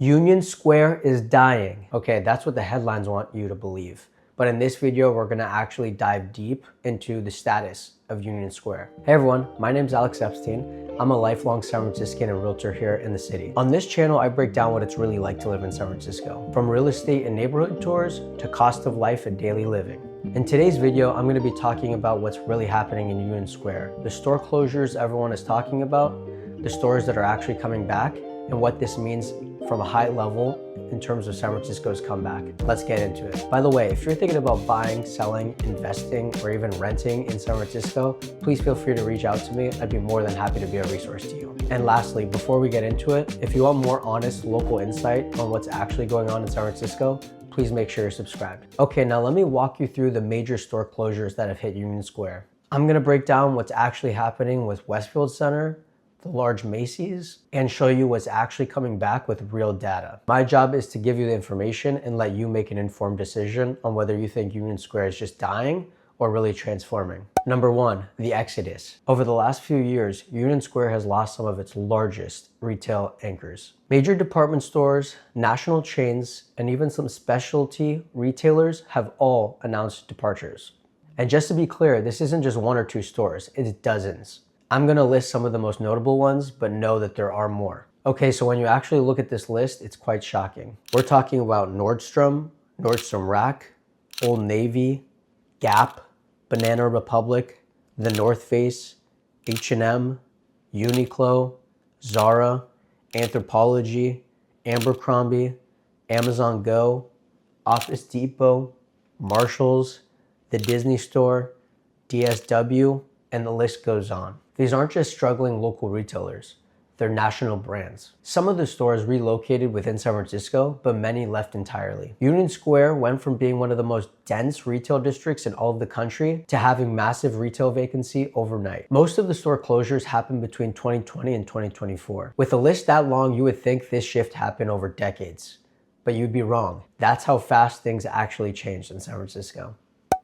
Union Square is dying. Okay, that's what the headlines want you to believe. But in this video, we're gonna actually dive deep into the status of Union Square. Hey everyone, my name is Alex Epstein. I'm a lifelong San Franciscan and realtor here in the city. On this channel, I break down what it's really like to live in San Francisco, from real estate and neighborhood tours to cost of life and daily living. In today's video, I'm gonna be talking about what's really happening in Union Square, the store closures everyone is talking about, the stores that are actually coming back, and what this means from a high level in terms of San Francisco's comeback. Let's get into it. By the way, if you're thinking about buying, selling, investing, or even renting in San Francisco, please feel free to reach out to me. I'd be more than happy to be a resource to you. And lastly, before we get into it, if you want more honest local insight on what's actually going on in San Francisco, please make sure you're subscribed. Okay, now let me walk you through the major store closures that have hit Union Square. I'm gonna break down what's actually happening with Westfield Center, the large Macy's, and show you what's actually coming back with real data. My job is to give you the information and let you make an informed decision on whether you think Union Square is just dying or really transforming. Number one, the exodus. Over the last few years, Union Square has lost some of its largest retail anchors. Major department stores, national chains, and even some specialty retailers have all announced departures. And just to be clear, this isn't just one or two stores, it's dozens. I'm gonna list some of the most notable ones, but know that there are more. Okay, so when you actually look at this list, it's quite shocking. We're talking about Nordstrom, Nordstrom Rack, Old Navy, Gap, Banana Republic, The North Face, H&M, Uniqlo, Zara, Anthropologie, Abercrombie, Amazon Go, Office Depot, Marshalls, the Disney Store, DSW, and the list goes on. These aren't just struggling local retailers, they're national brands. Some of the stores relocated within San Francisco, but many left entirely. Union Square went from being one of the most dense retail districts in all of the country to having massive retail vacancy overnight. Most of the store closures happened between 2020 and 2024. With a list that long, you would think this shift happened over decades, but you'd be wrong. That's how fast things actually changed in San Francisco.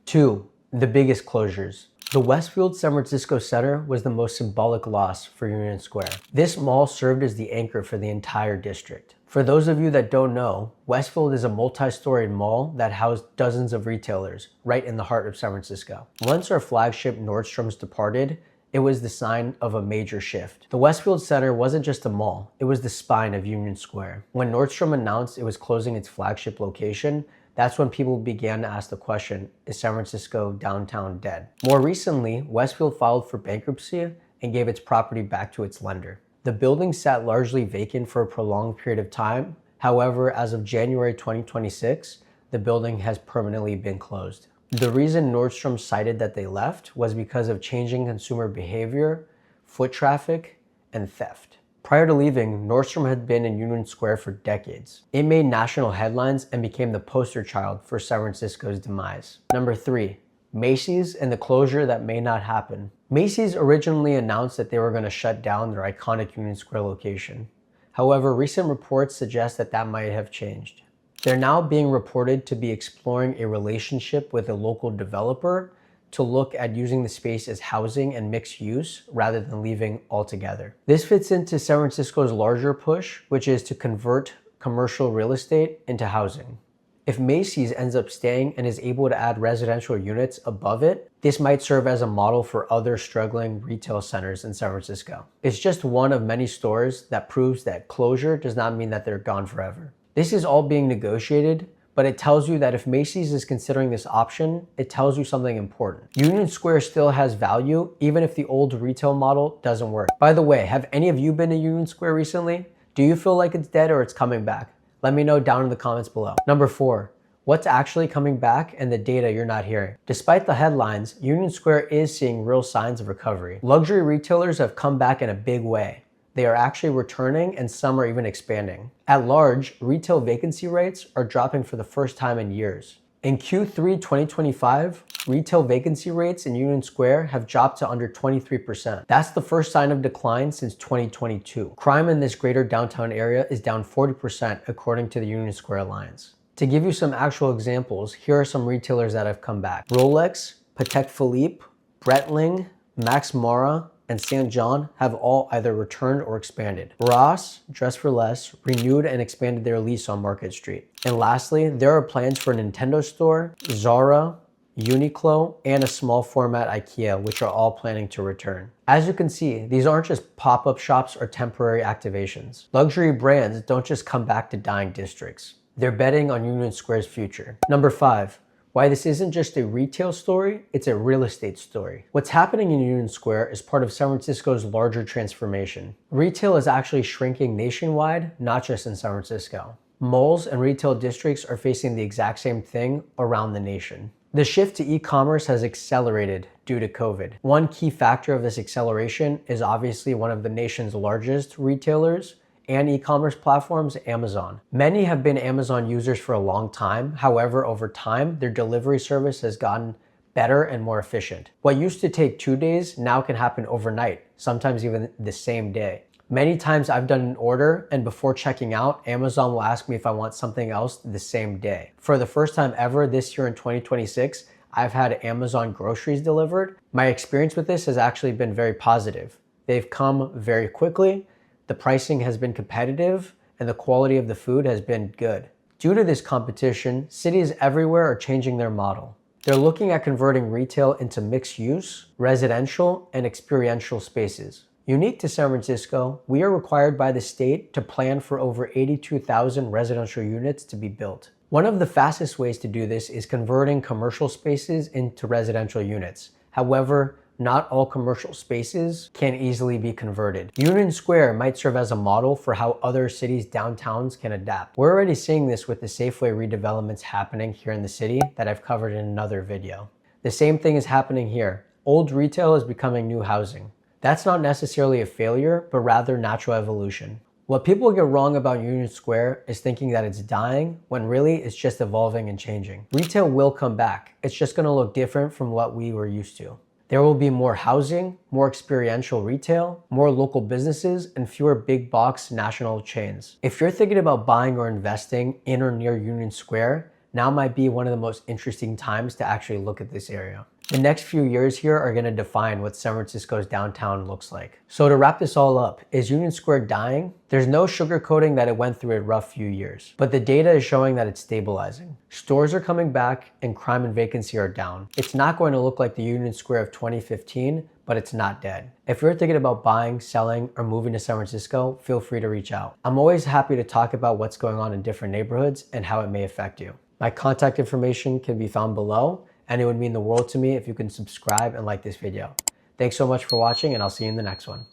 2. The biggest closures. The Westfield San Francisco Center was the most symbolic loss for Union Square. This mall served as the anchor for the entire district. For those of you that don't know, Westfield is a multi-storied mall that housed dozens of retailers right in the heart of San Francisco. Once our flagship Nordstrom's departed, it was the sign of a major shift. The Westfield Center wasn't just a mall, it was the spine of Union Square. When Nordstrom announced it was closing its flagship location, that's when people began to ask the question, is San Francisco downtown dead? More recently, Westfield filed for bankruptcy and gave its property back to its lender. The building sat largely vacant for a prolonged period of time. However, as of January 2026, the building has permanently been closed. The reason Nordstrom cited that they left was because of changing consumer behavior, foot traffic, and theft. Prior to leaving, Nordstrom had been in Union Square for decades. It made national headlines and became the poster child for San Francisco's demise. Number 3, Macy's and the closure that may not happen. Macy's originally announced that they were going to shut down their iconic Union Square location. However, recent reports suggest that that might have changed. They're now being reported to be exploring a relationship with a local developer to look at using the space as housing and mixed use rather than leaving altogether. This fits into San Francisco's larger push, which is to convert commercial real estate into housing. If Macy's ends up staying and is able to add residential units above it, this might serve as a model for other struggling retail centers in San Francisco. It's just one of many stores that proves that closure does not mean that they're gone forever. This is all being negotiated, but it tells you that if Macy's is considering this option, it tells you something important. Union Square still has value, even if the old retail model doesn't work. By the way, have any of you been to Union Square recently? Do you feel like it's dead or it's coming back? Let me know down in the comments below. Number 4, what's actually coming back and the data you're not hearing. Despite the headlines, Union Square is seeing real signs of recovery. Luxury retailers have come back in a big way. They are actually returning and some are even expanding. At large, retail vacancy rates are dropping for the first time in years. In Q3 2025, retail vacancy rates in Union Square have dropped to under 23%. That's the first sign of decline since 2022. Crime in this greater downtown area is down 40% according to the Union Square Alliance. To give you some actual examples, here are some retailers that have come back. Rolex, Patek Philippe, Breitling, Max Mara, and St. John have all either returned or expanded. Ross, Dress for Less, renewed and expanded their lease on Market Street. And lastly, there are plans for a Nintendo store, Zara, Uniqlo, and a small format IKEA, which are all planning to return. As you can see, these aren't just pop-up shops or temporary activations. Luxury brands don't just come back to dying districts. They're betting on Union Square's future. Number 5, why this isn't just a retail story, it's a real estate story. What's happening in Union Square is part of San Francisco's larger transformation. Retail is actually shrinking nationwide, not just in San Francisco. Malls and retail districts are facing the exact same thing around the nation. The shift to e-commerce has accelerated due to COVID. One key factor of this acceleration is obviously one of the nation's largest retailers and e-commerce platforms, Amazon. Many have been Amazon users for a long time. However, over time, their delivery service has gotten better and more efficient. What used to take 2 days now can happen overnight, sometimes even the same day. Many times I've done an order and before checking out, Amazon will ask me if I want something else the same day. For the first time ever this year in 2026, I've had Amazon groceries delivered. My experience with this has actually been very positive. They've come very quickly, the pricing has been competitive, and the quality of the food has been good. Due to this competition, cities everywhere are changing their model. They're looking at converting retail into mixed use, residential, and experiential spaces. Unique to San Francisco, we are required by the state to plan for over 82,000 residential units to be built. One of the fastest ways to do this is converting commercial spaces into residential units. However, not all commercial spaces can easily be converted. Union Square might serve as a model for how other cities' downtowns can adapt. We're already seeing this with the Safeway redevelopments happening here in the city that I've covered in another video. The same thing is happening here. Old retail is becoming new housing. That's not necessarily a failure, but rather natural evolution. What people get wrong about Union Square is thinking that it's dying, when really it's just evolving and changing. Retail will come back. It's just gonna look different from what we were used to. There will be more housing, more experiential retail, more local businesses, and fewer big box national chains. If you're thinking about buying or investing in or near Union Square, now might be one of the most interesting times to actually look at this area. The next few years here are going to define what San Francisco's downtown looks like. So to wrap this all up, is Union Square dying? There's no sugarcoating that it went through a rough few years, but the data is showing that it's stabilizing. Stores are coming back and crime and vacancy are down. It's not going to look like the Union Square of 2015, but it's not dead. If you're thinking about buying, selling, or moving to San Francisco, feel free to reach out. I'm always happy to talk about what's going on in different neighborhoods and how it may affect you. My contact information can be found below, and it would mean the world to me if you can subscribe and like this video. Thanks so much for watching, and I'll see you in the next one.